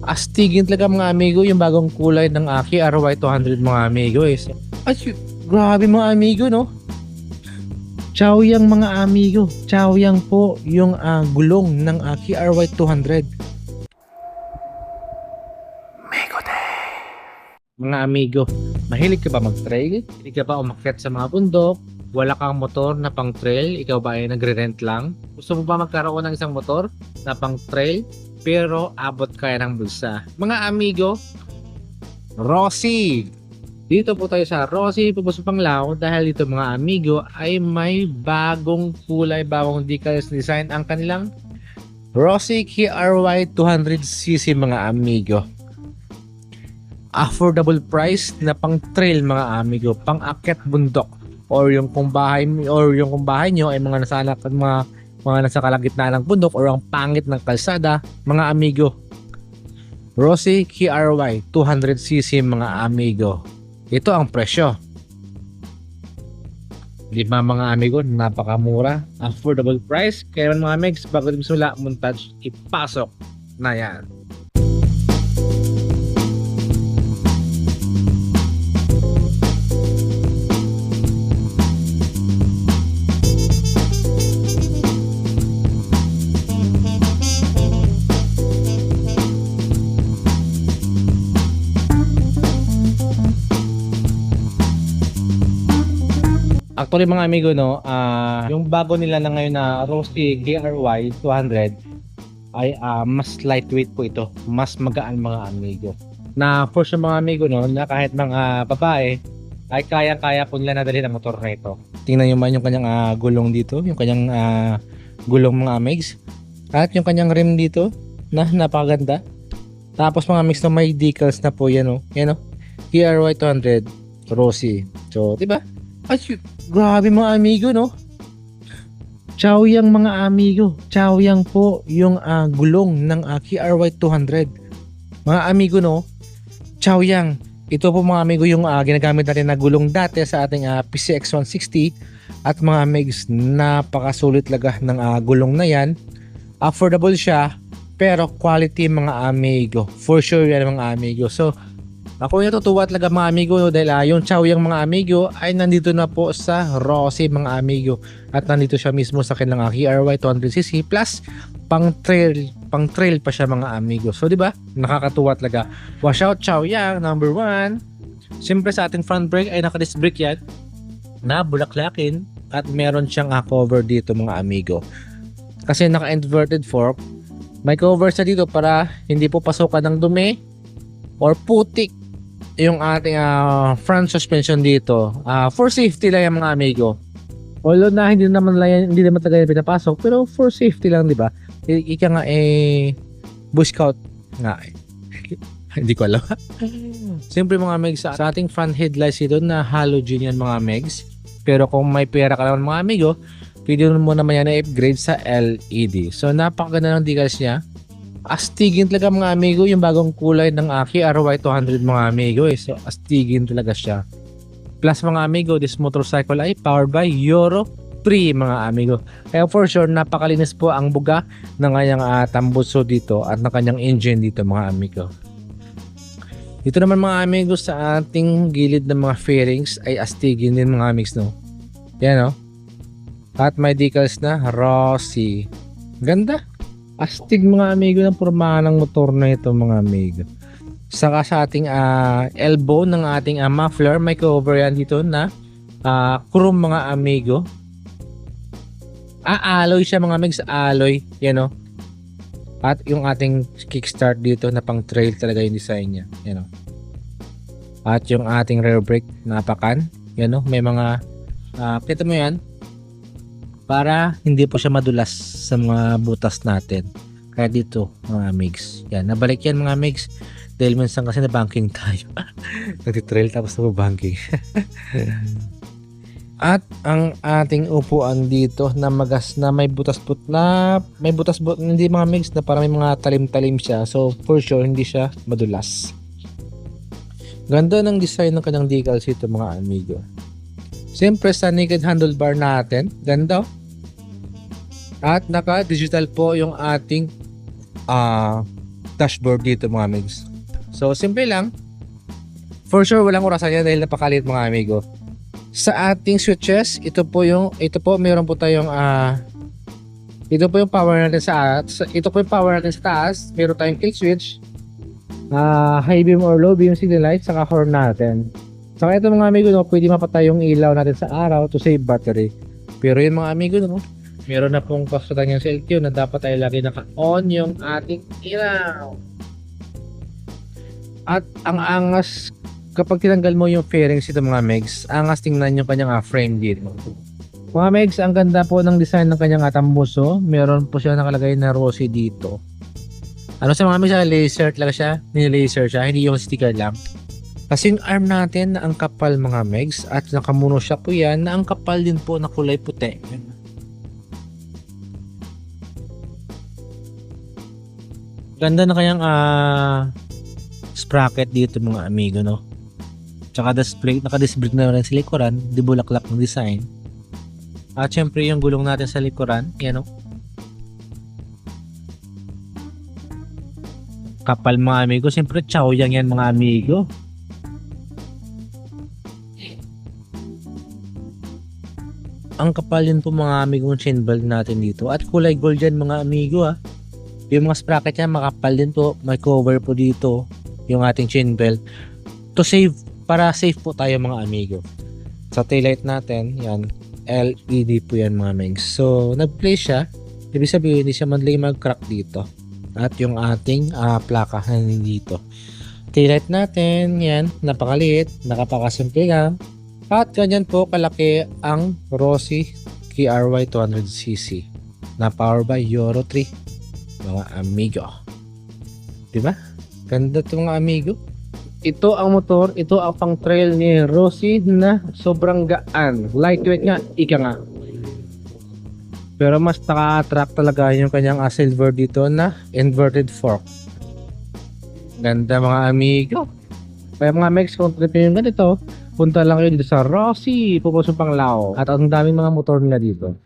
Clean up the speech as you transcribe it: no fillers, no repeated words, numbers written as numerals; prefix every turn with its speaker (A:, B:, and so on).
A: Astigin talaga mga amigo yung bagong kulay ng Aki RY200 mga amigo eh. Grabe mga amigo no. Chaoyang mga amigo. Chaoyang po yung gulong ng Aki RY200. Mga amigo, mahilig ka ba mag-trail? Mahilig ka ba umakyat sa mga bundok? Wala kang motor na pang trail? Ikaw ba ay nagre-rent lang? Gusto mo ba magkaroon ng isang motor na pang trail pero abot kaya ng bulsa? Mga amigo, Rossi! Dito po tayo sa Rossi Pupuso Panglao dahil dito mga amigo ay may bagong kulay, bagong decals design ang kanilang Rossi KRY 200cc mga amigo. Affordable price na pang trail mga amigo, pang akyat bundok or yung kung bahay nyo ay mga nasa kalagitnaan ng bundok or ang pangit ng kalsada mga amigo. Rossi KRY 200cc mga amigo. Ito ang presyo. Di ba mga amigo, napakamura, affordable price. Kaya mga amigs, bago din simula montage, ipasok na yan. Actually mga amigo no, yung bago nila na ngayon na Rossi KRY 200 ay mas lightweight po ito, mas magaan mga amigo. Na for sure mga amigo no, na kahit mga babae ay kayang-kaya po nila nadalhin ang motor na ito. Tingnan nyo man yung kanyang gulong dito, yung kanyang gulong mga amigs. At yung kanyang rim dito na napakaganda. Tapos mga amigs na may decals na po yan o. Yan o. KRY 200 Rossi. So, di ba? Ay, grabe mga amigo no. Chaoyang mga amigo. Chaoyang po yung gulong ng KRY 200. Mga amigo no. Chaoyang. Ito po mga amigo yung ginagamit natin na gulong dati sa ating PCX 160. At mga amigs, napakasulit laga ng gulong na yan. Affordable siya. Pero quality mga amigo. For sure yan mga amigo. So, ako yung natutuwa talaga mga amigo dahil yung Chaoyang mga amigo ay nandito na po sa Rossi mga amigo. At nandito siya mismo sa kanilang KRY 200cc plus pang trail pa siya mga amigo. So di ba? Nakakatuwa talaga. Wash out Chaoyang number 1. Siyempre sa ating front brake ay naka-disc brake yan na bulaklakin at meron siyang cover dito mga amigo. Kasi naka-inverted fork, may cover sa dito para hindi po pasukan ng dumi or putik yung ating front suspension dito. For safety lang yung mga amigo. Although na hindi naman talaga yung pinapasok, pero for safety lang, di ba? Ika nga Boy Scout nga hindi ko alam. Siyempre mga megs, sa ating front headlights dito na halogen yan mga megs. Pero kung may pera ka naman mga amigo, pwede mo naman yan na-upgrade sa LED. So napakaganda ng decals niya. Astigin talaga mga amigo yung bagong kulay ng Aki RY200 mga amigo eh. So astigin talaga siya. Plus mga amigo, this motorcycle ay powered by Euro 3 mga amigo. Kaya for sure napakalinis po ang buga ng kanyang tambuso dito at ng kanyang engine dito mga amigo. Dito naman mga amigo sa ating gilid ng mga fairings ay astigin din mga amigs no. Yan no. At may decals na Rossi. Ganda. Astig mga amigo ng pormahan ng motor na ito mga amigo. Saka sa ating elbow ng ating muffler, may cover yan dito na chrome mga amigo. Alloy siya mga amigs, alloy. Yan o. At yung ating kickstart dito na pang trail talaga yung design niya. Yan o. At yung ating rear brake napakan. Yan o. May mga kita mo yan. Para hindi po siya madulas sa mga butas natin. Kaya dito mga amigs. Yan, nabalik yan mga amigs. Dahil minsan kasi na-banking tayo. Nagtitrail tapos na-banking. At ang ating upuan dito na magas na may butas-but hindi mga amigs na parang may mga talim-talim siya. So for sure hindi siya madulas. Ganda ng design ng kanyang decals ito mga amigo. Siyempre sa naked handlebar natin, ganda. At naka-digital po yung ating dashboard dito mga amigs. So simple lang. For sure walang orasan yan dahil napakaliit mga amigo. Sa ating switches, ito po meron po tayong ito po yung power natin ito po yung power natin sa taas. Meron tayong kill switch, high beam or low beam signal light, saka horn natin. Saka ito mga amigo, no, pwede mapatay yung ilaw natin sa araw to save battery. Pero yun mga amigo, no, meron na pong pasutan yung LTO na dapat ay lagi naka-on yung ating ilaw. At ang angas kapag tinanggal mo yung fairings ito mga megs, angas tingnan yung kanyang frame dito. Mga megs, ang ganda po ng design ng kanyang tambuso. Meron po siya nakalagay na Rossi dito. Ano sa mga megs, laser talaga siya. Ni-laser siya, hindi yung sticker lang. Kasi yung arm natin na ang kapal mga megs at nakamuno siya po yan na ang kapal din po na kulay puti. Ganda na kanyang sprocket dito mga amigo, no? Tsaka naka-disc brake na rin sa likuran, di bulaklak ng design. At syempre yung gulong natin sa likuran, yan o. Kapal mga amigo, syempre chow yang yan mga amigo. Ang kapal yun po mga amigo ng chain belt natin dito. At kulay gold yan mga amigo ha. Yung mga sprocket yan makapal din po, may cover po dito yung ating chain belt. To save, para safe po tayo mga amigo. Sa taillight natin, yan. LED po yan mga megs. So, nag-play siya. Ibig sabihin, hindi siya madali mag-crack dito. At yung ating plaka dito. Taillight natin, yan. Napakaliit. Nakapakasimple lang. At ganyan po kalaki ang Rossi KRY 200cc. Na power by Euro 3. Mga amigo. Diba? Ganda ito mga amigo. Ito ang motor, ito ang pang trail ni Rossi na sobrang gaan. Lightweight nga, ika nga. Pero mas naka-attract talaga yung kanyang silver dito na inverted fork. Ganda mga amigo. Kaya mga megs, kung trip yung ganito, punta lang kayo dito sa Rossi, pupusong Panglao. At ang daming mga motor nila dito.